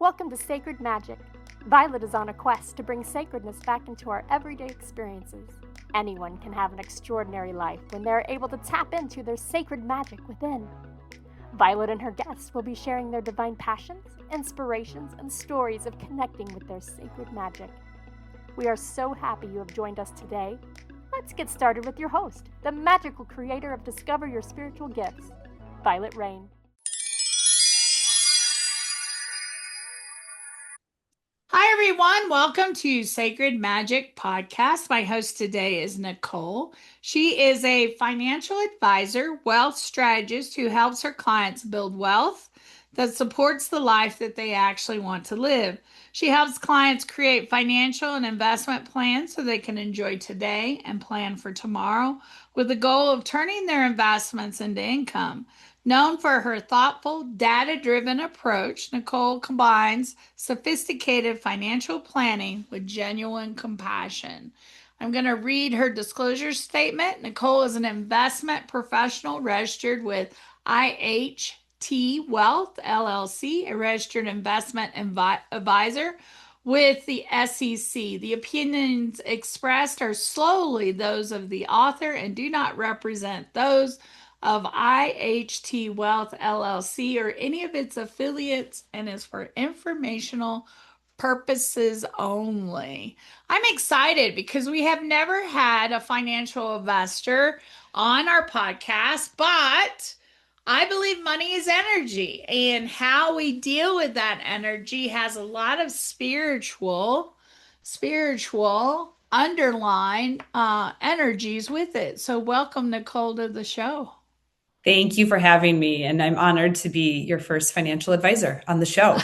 Welcome to Sacred Magic. Violet is on a quest to bring sacredness back into our everyday experiences. Anyone can have an extraordinary life when they are able to tap into their sacred magic within. Violet and her guests will be sharing their divine passions, inspirations, and stories of connecting with their sacred magic. We are so happy you have joined us today. Let's get started with your host, the magical creator of Discover Your Spiritual Gifts, Vialet Rayne. Hi, everyone. Welcome to Sacred Magic Podcast. My host today is Nicole. She is a financial advisor, wealth strategist who helps her clients build wealth that supports the life that they actually want to live. She helps clients create financial and investment plans so they can enjoy today and plan for tomorrow with the goal of turning their investments into income. Known for her thoughtful, data-driven approach, Nicole combines sophisticated financial planning with genuine compassion. I'm going to read her disclosure statement. Nicole is an investment professional registered with IHT Wealth, LLC, a registered investment advisor with the SEC. The opinions expressed are solely those of the author and do not represent those of IHT Wealth LLC or any of its affiliates and is for informational purposes only. I'm excited because we have never had a financial investor on our podcast, but I believe money is energy, and how we deal with that energy has a lot of spiritual underlying energies with it. So welcome, Nicole, to the show. Thank you for having me, and I'm honored to be your first financial advisor on the show.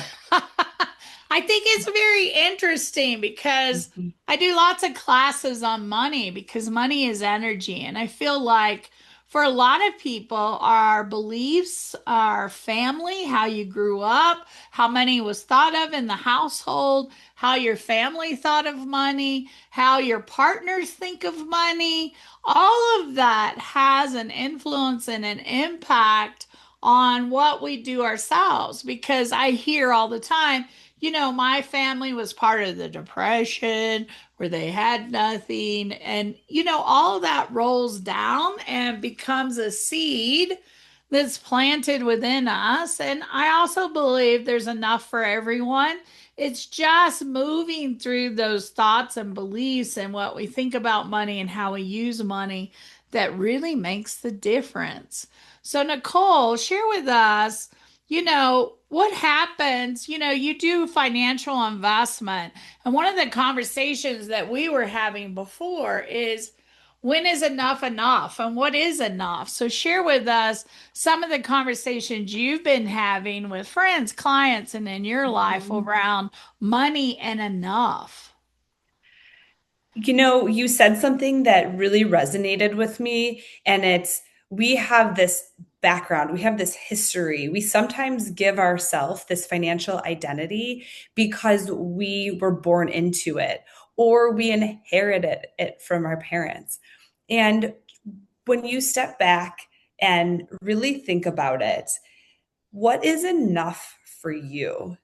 I think it's very interesting because I do lots of classes on money because money is energy. And I feel like for a lot of people, our beliefs, our family, how you grew up, how money was thought of in the household, how your family thought of money, how your partners think of money, all of that has an influence and an impact on what we do ourselves. Because I hear all the time, my family was part of the Depression where they had nothing. And, all of that rolls down and becomes a seed that's planted within us. And I also believe there's enough for everyone. It's just moving through those thoughts and beliefs and what we think about money and how we use money that really makes the difference. So, Nicole, share with us, what happens, you do financial investment. And one of the conversations that we were having before is when is enough enough and what is enough? So share with us some of the conversations you've been having with friends, clients, and in your life around money and enough. You said something that really resonated with me, and we have this background, we have this history. We sometimes give ourselves this financial identity because we were born into it or we inherited it from our parents. And when you step back and really think about it, what is enough for you?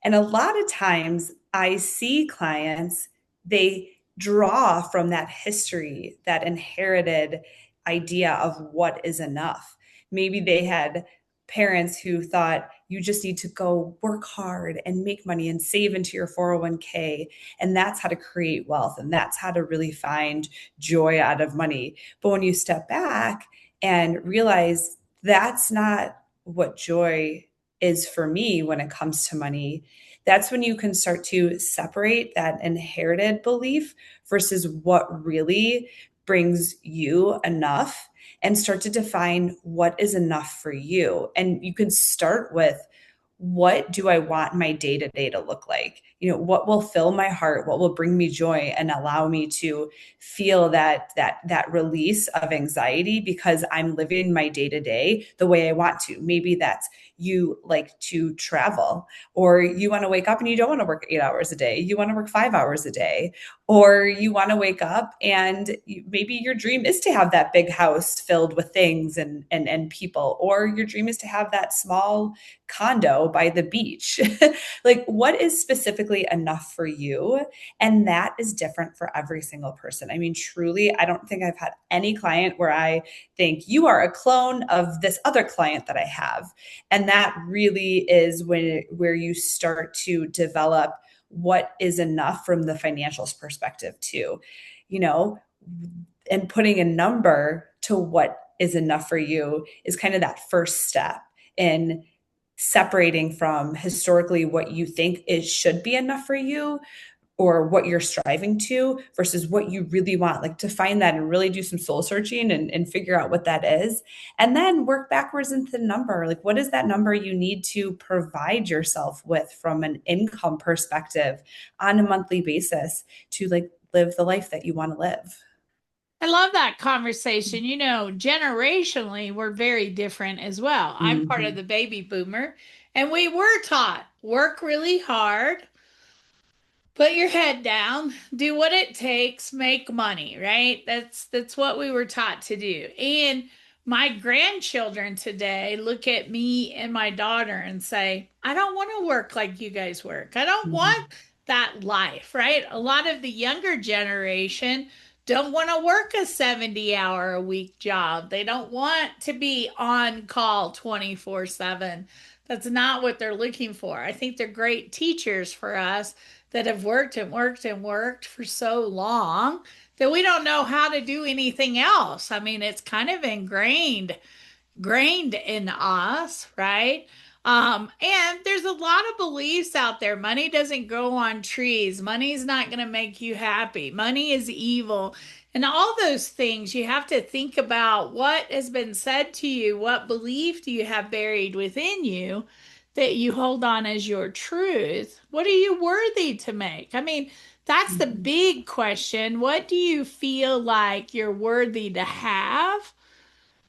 And a lot of times I see clients, they draw from that history, that inherited idea of what is enough. Maybe they had parents who thought you just need to go work hard and make money and save into your 401k. And that's how to create wealth. And that's how to really find joy out of money. But when you step back and realize that's not what joy is for me when it comes to money, that's when you can start to separate that inherited belief versus what really brings you enough and start to define what is enough for you. And you can start with, what do I want my day-to-day to look like? What will fill my heart? What will bring me joy and allow me to feel that release of anxiety because I'm living my day-to-day the way I want to? Maybe that's, you like to travel, or you want to wake up and you don't want to work 8 hours a day. You want to work 5 hours a day, or you want to wake up and maybe your dream is to have that big house filled with things and people, or your dream is to have that small condo by the beach. Like, what is specifically enough for you? And that is different for every single person. I mean, truly, I don't think I've had any client where I think you are a clone of this other client that I have. And that really is where you start to develop what is enough from the financials perspective too, you know, and putting a number to what is enough for you is kind of that first step in separating from historically what you think is should be enough for you, or what you're striving to, versus what you really want. Like, to find that and really do some soul searching and figure out what that is. And then work backwards into the number. Like, what is that number you need to provide yourself with from an income perspective on a monthly basis to like live the life that you want to live? I love that conversation. You know, generationally, we're very different as well. I'm part of the baby boomer, and we were taught work really hard, put your head down, do what it takes, make money, right? That's what we were taught to do. And my grandchildren today look at me and my daughter and say, I don't want to work like you guys work. I don't want that life, right? A lot of the younger generation don't want to work a 70-hour a week job. They don't want to be on call 24/7. That's not what they're looking for. I think they're great teachers for us that have worked and worked and worked for so long that we don't know how to do anything else. I mean, it's kind of ingrained in us, right? And there's a lot of beliefs out there. Money doesn't grow on trees. Money's not going to make you happy. Money is evil. And all those things, you have to think about what has been said to you. What belief do you have buried within you that you hold on as your truth? What are you worthy to make? I mean, that's the big question. What do you feel like you're worthy to have?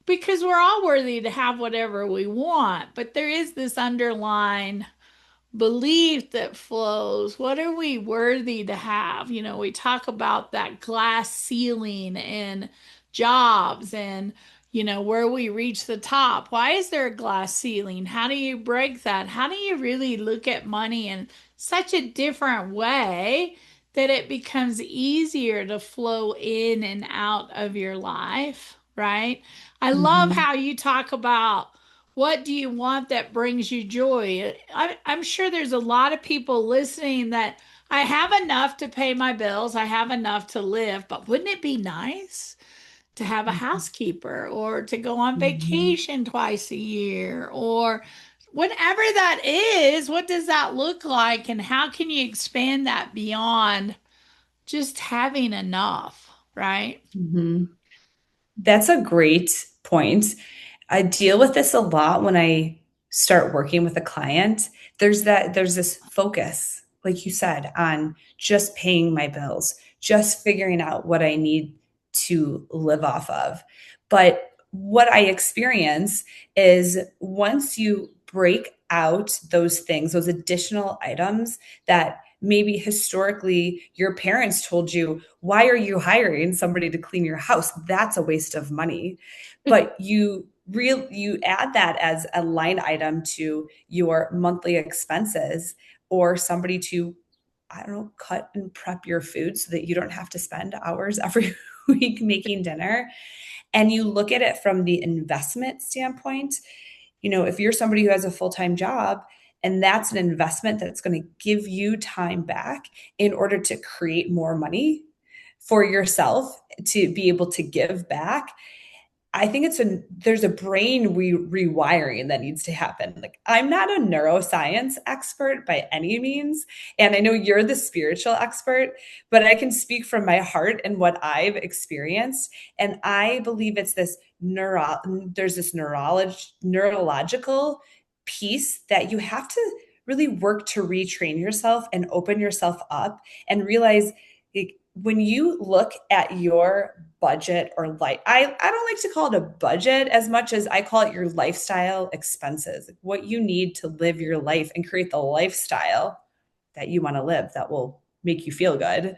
Because we're all worthy to have whatever we want, but there is this underlying belief that flows. What are we worthy to have? You know, we talk about that glass ceiling and jobs and, you know, where we reach the top. Why is there a glass ceiling? How do you break that? How do you really look at money in such a different way that it becomes easier to flow in and out of your life, right? I love how you talk about what do you want that brings you joy. I'm sure there's a lot of people listening that I have enough to pay my bills, I have enough to live, but wouldn't it be nice to have a housekeeper or to go on vacation twice a year or whatever that is? What does that look like, and how can you expand that beyond just having enough, right? That's a great point. I deal with this a lot when I start working with a client. There's this focus, like you said, on just paying my bills, just figuring out what I need to live off of. But what I experience is once you break out those things, those additional items that maybe historically your parents told you, why are you hiring somebody to clean your house? That's a waste of money. But you add that as a line item to your monthly expenses, or somebody to, I don't know, cut and prep your food so that you don't have to spend hours every week making dinner. And you look at it from the investment standpoint. You know, if you're somebody who has a full-time job and that's an investment that's going to give you time back in order to create more money for yourself to be able to give back, I think there's a brain rewiring that needs to happen. Like, I'm not a neuroscience expert by any means, and I know you're the spiritual expert, but I can speak from my heart and what I've experienced. And I believe it's there's this neurological piece that you have to really work to retrain yourself and open yourself up and realize, like, when you look at your budget, or I don't like to call it a budget as much as I call it your lifestyle expenses, what you need to live your life and create the lifestyle that you want to live that will make you feel good.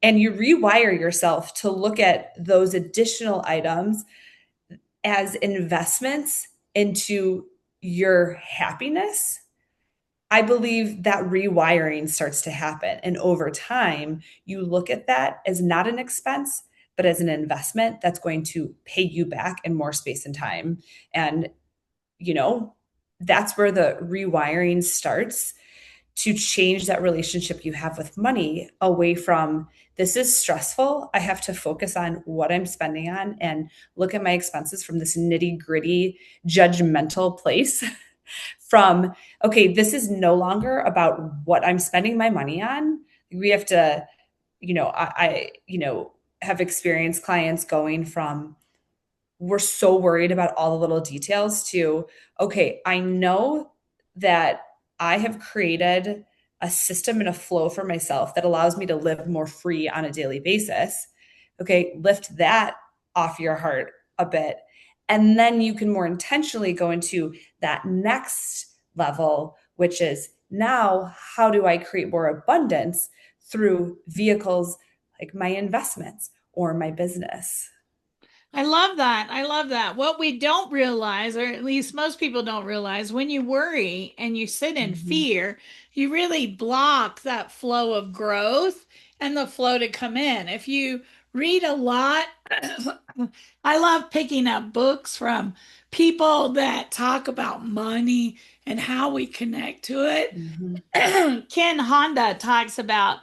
And you rewire yourself to look at those additional items as investments into your happiness. I believe that rewiring starts to happen. And over time, you look at that as not an expense, but as an investment that's going to pay you back in more space and time. And, that's where the rewiring starts to change that relationship you have with money away from, this is stressful, I have to focus on what I'm spending on and look at my expenses from this nitty gritty, judgmental place. From, okay, this is no longer about what I'm spending my money on. We have to, I have experienced clients going from, we're so worried about all the little details, to, okay, I know that I have created a system and a flow for myself that allows me to live more free on a daily basis. Okay, lift that off your heart a bit. And then you can more intentionally go into that next level, which is, now, how do I create more abundance through vehicles like my investments or my business? I love that. I love that. What we don't realize, or at least most people don't realize, when you worry and you sit in fear, you really block that flow of growth and the flow to come in. If you read a lot, I love picking up books from people that talk about money and how we connect to it. Ken Honda talks about,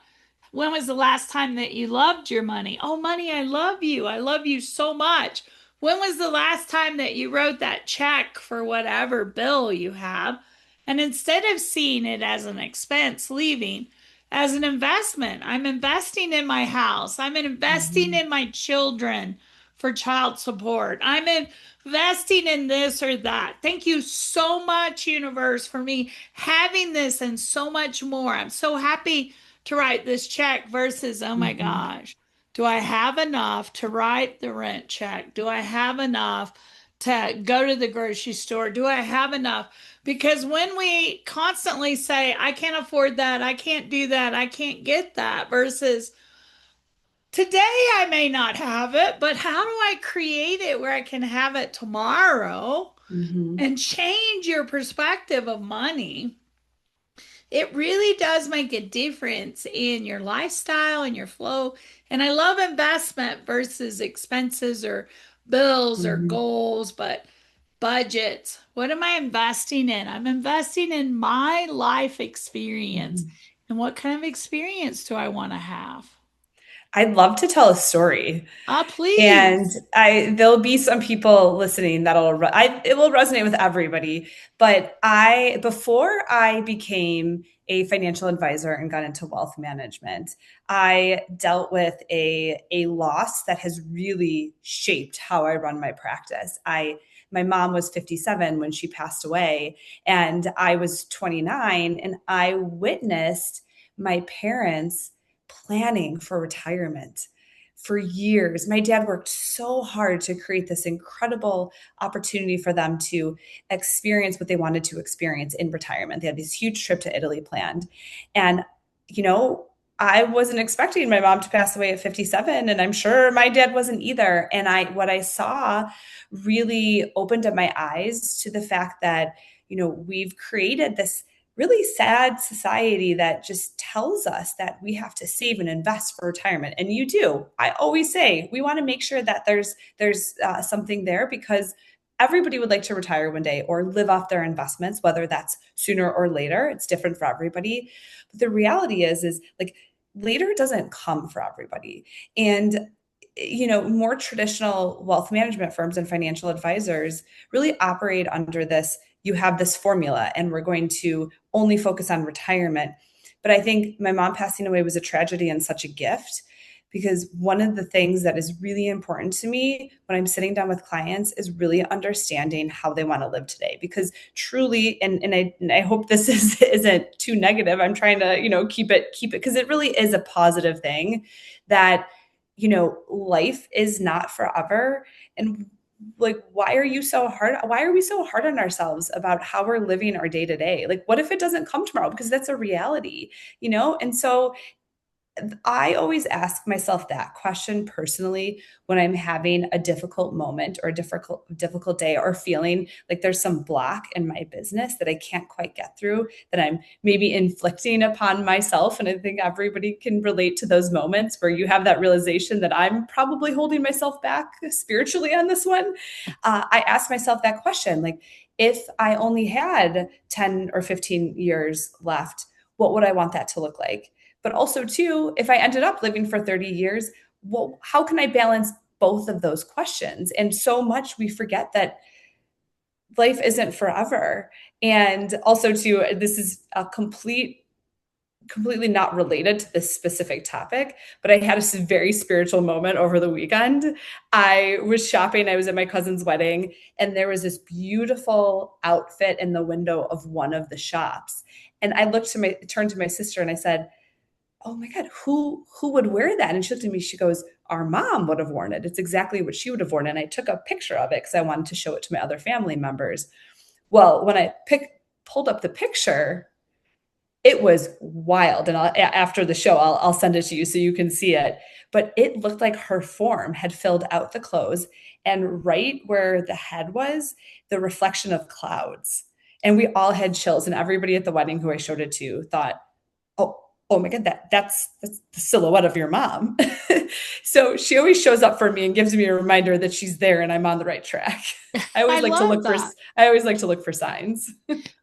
when was the last time that you loved your money? Oh, money, I love you. I love you so much. When was the last time that you wrote that check for whatever bill you have? And instead of seeing it as an expense leaving, as an investment, I'm investing in my house. I'm investing in my children for child support. I'm investing in this or that. Thank you so much, universe, for me having this and so much more. I'm so happy to write this check versus, oh my gosh, do I have enough to write the rent check? Do I have enough to go to the grocery store? Do I have enough? Because when we constantly say, I can't afford that, I can't do that, I can't get that, versus today I may not have it, but how do I create it where I can have it tomorrow? And change your perspective of money, it really does make a difference in your lifestyle and your flow. And I love investment versus expenses or bills or goals, but budgets. What am I investing in? I'm investing in my life experience. And what kind of experience do I want to have? I'd love to tell a story. And Please. there'll be some people listening it will resonate with everybody. But before I became a financial advisor and got into wealth management, I dealt with a loss that has really shaped how I run my practice. My mom was 57 when she passed away, and I was 29, and I witnessed my parents planning for retirement for years. My dad worked so hard to create this incredible opportunity for them to experience what they wanted to experience in retirement. They had this huge trip to Italy planned. And, I wasn't expecting my mom to pass away at 57, and I'm sure my dad wasn't either. And what I saw really opened up my eyes to the fact that, we've created this really sad society that just tells us that we have to save and invest for retirement. And you do. I always say we want to make sure that there's something there, because everybody would like to retire one day or live off their investments, whether that's sooner or later. It's different for everybody. But the reality is like, later doesn't come for everybody. And more traditional wealth management firms and financial advisors really operate under this, you have this formula and we're going to only focus on retirement. But I think my mom passing away was a tragedy and such a gift, because one of the things that is really important to me when I'm sitting down with clients is really understanding how they want to live today. Because truly, and I hope this isn't too negative. I'm trying to, keep it, because it really is a positive thing that, life is not forever. And like, why are we so hard on ourselves about how we're living our day to day? Like, what if it doesn't come tomorrow? Because that's a reality, And so I always ask myself that question personally when I'm having a difficult moment or a difficult day, or feeling like there's some block in my business that I can't quite get through, that I'm maybe inflicting upon myself. And I think everybody can relate to those moments where you have that realization that I'm probably holding myself back spiritually on this one. I ask myself that question, like, if I only had 10 or 15 years left, what would I want that to look like? But also, too, if I ended up living for 30 years, well, how can I balance both of those questions? And so much we forget that life isn't forever. And also, too, this is a completely not related to this specific topic, but I had a very spiritual moment over the weekend. I was shopping. I was at my cousin's wedding, and there was this beautiful outfit in the window of one of the shops. And I turned to my sister and I said, oh my God, who would wear that? And she looked at me, she goes, our mom would have worn it. It's exactly what she would have worn. And I took a picture of it because I wanted to show it to my other family members. Well, when I pulled up the picture, it was wild. And after the show, I'll send it to you so you can see it. But it looked like her form had filled out the clothes. And right where the head was, the reflection of clouds. And we all had chills. And everybody at the wedding who I showed it to thought, oh my God, that's the silhouette of your mom. So she always shows up for me and gives me a reminder that she's there and I'm on the right track. I always like to look for signs.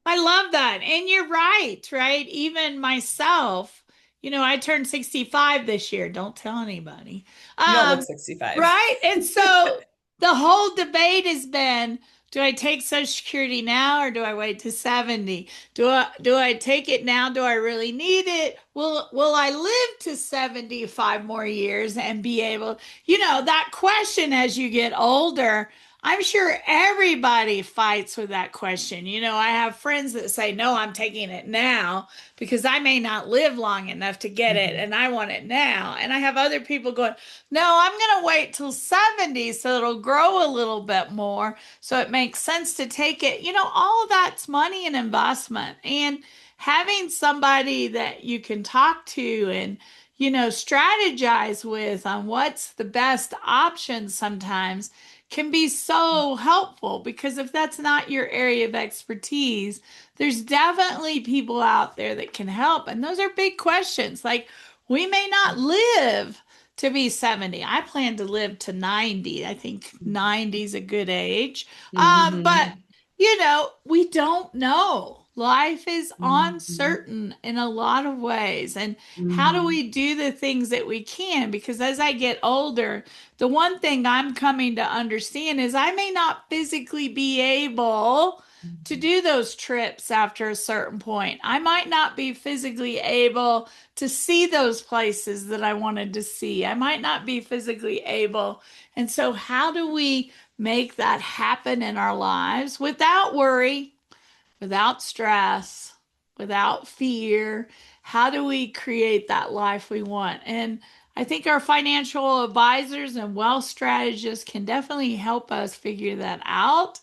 I love that. And you're right? Even myself, I turned 65 this year. Don't tell anybody. You don't look 65. Right? And so the whole debate has been, do I take Social Security now or do I wait to 70? Do I take it now? Do I really need it? Will I live to 75 more years and be able, that question as you get older? I'm sure everybody fights with that question. I have friends that say, no, I'm taking it now because I may not live long enough to get it and I want it now. And I have other people going, no, I'm going to wait till 70 so it'll grow a little bit more. So it makes sense to take it. All of that's money and investment. And having somebody that you can talk to and strategize with on what's the best option sometimes can be so helpful, because if that's not your area of expertise, there's definitely people out there that can help. And those are big questions. Like, we may not live to be 70. I plan to live to 90. I think 90 is a good age. But, we don't know. Life is uncertain in a lot of ways. And how do we do the things that we can? Because as I get older, the one thing I'm coming to understand is I may not physically be able to do those trips after a certain point. I might not be physically able to see those places that I wanted to see. I might not be physically able. And so how do we make that happen in our lives without worry, without stress, without fear? How do we create that life we want? And I think our financial advisors and wealth strategists can definitely help us figure that out.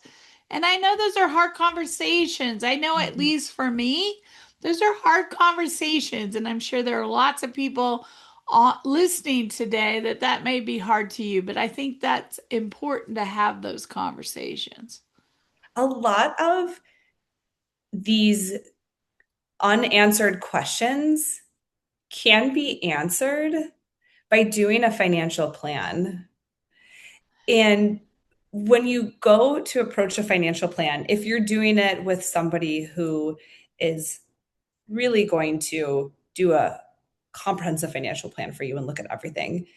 And I know those are hard conversations. I know, at least for me, those are hard conversations. And I'm sure there are lots of people listening today that may be hard to you. But I think that's important to have those conversations. A lot of these unanswered questions can be answered by doing a financial plan. And when you go to approach a financial plan, if you're doing it with somebody who is really going to do a comprehensive financial plan for you and look at everything,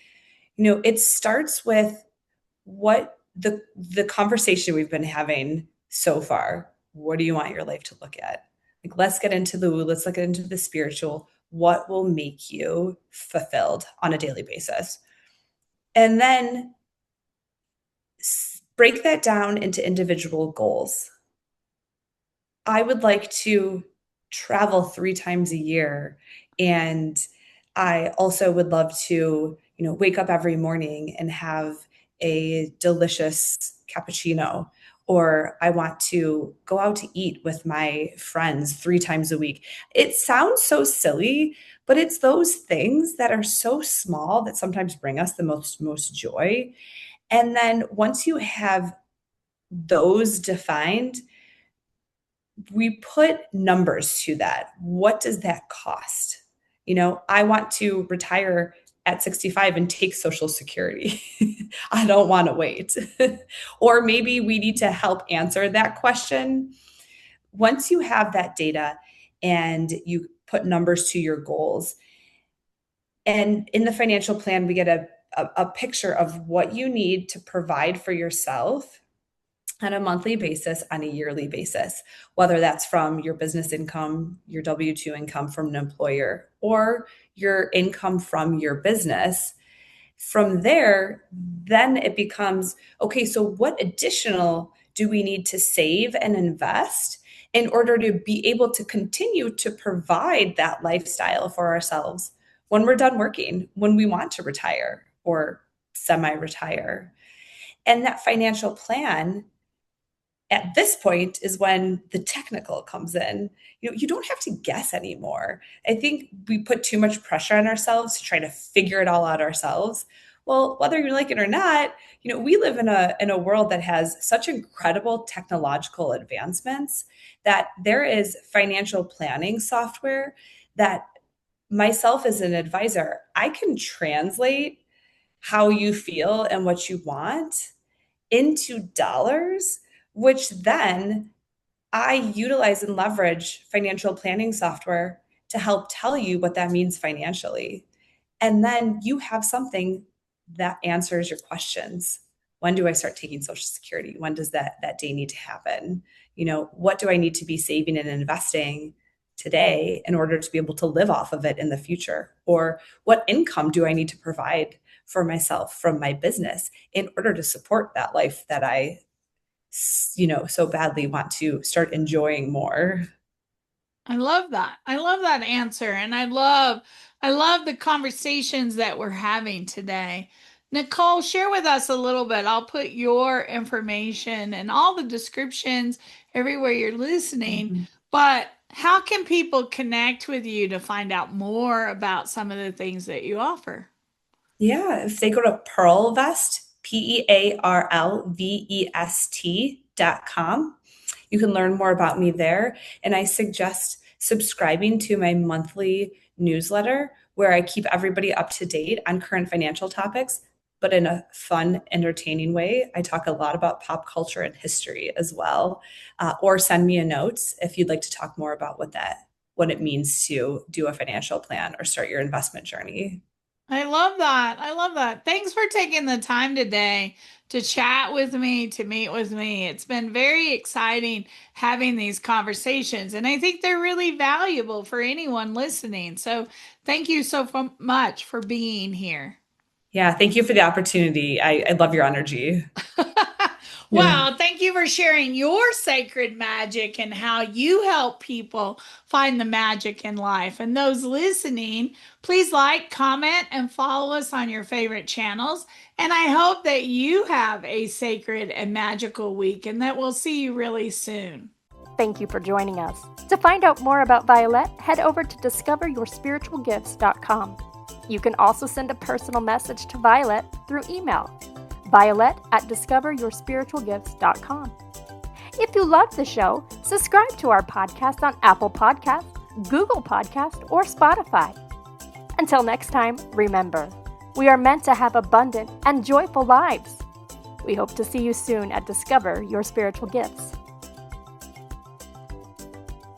it starts with what the conversation we've been having so far. What do you want your life to look at? Like, let's get into the spiritual. What will make you fulfilled on a daily basis? And then break that down into individual goals. I would like to travel 3 times a year. And I also would love to, wake up every morning and have a delicious cappuccino. Or I want to go out to eat with my friends 3 times a week. It sounds so silly, but it's those things that are so small that sometimes bring us the most joy. And then once you have those defined, we put numbers to that. What does that cost? I want to retire at 65 and take Social Security. I don't want to wait. Or maybe we need to help answer that question. Once you have that data and you put numbers to your goals, and in the financial plan, we get a picture of what you need to provide for yourself on a monthly basis, on a yearly basis, whether that's from your business income, your W-2 income from an employer, or your income from your business. From there, then it becomes, okay, so what additional do we need to save and invest in order to be able to continue to provide that lifestyle for ourselves when we're done working, when we want to retire or semi-retire? And that financial plan at this point is when the technical comes in. You don't have to guess anymore. I think we put too much pressure on ourselves to try to figure it all out ourselves. Well, whether you like it or not, we live in a world that has such incredible technological advancements that there is financial planning software that myself as an advisor, I can translate how you feel and what you want into dollars, which then I utilize and leverage financial planning software to help tell you what that means financially. And then you have something that answers your questions. When do I start taking Social Security? When does that day need to happen? What do I need to be saving and investing today in order to be able to live off of it in the future? Or what income do I need to provide for myself from my business in order to support that life that I so badly want to start enjoying more? I love that. I love that answer. And I love the conversations that we're having today. Nicole, share with us a little bit. I'll put your information and all the descriptions everywhere you're listening. Mm-hmm. But how can people connect with you to find out more about some of the things that you offer? Yeah, if they go to Pearlvest, PEARLVEST.com, you can learn more about me there. And I suggest subscribing to my monthly newsletter where I keep everybody up to date on current financial topics, but in a fun, entertaining way. I talk a lot about pop culture and history as well. Or send me a note if you'd like to talk more about what it means to do a financial plan or start your investment journey. I love that. I love that. Thanks for taking the time today to chat with me, to meet with me. It's been very exciting having these conversations, and I think they're really valuable for anyone listening. So thank you so much for being here. Yeah, thank you for the opportunity. I love your energy. Wow, thank you for sharing your sacred magic and how you help people find the magic in life. And those listening, please like, comment, and follow us on your favorite channels. And I hope that you have a sacred and magical week and that we'll see you really soon. Thank you for joining us. To find out more about Vialet, head over to discoveryourspiritualgifts.com. You can also send a personal message to Vialet through email. Vialet@discoveryourspiritualgifts.com. If you love the show, subscribe to our podcast on Apple Podcasts, Google Podcasts, or Spotify. Until next time, remember, we are meant to have abundant and joyful lives. We hope to see you soon at Discover Your Spiritual Gifts.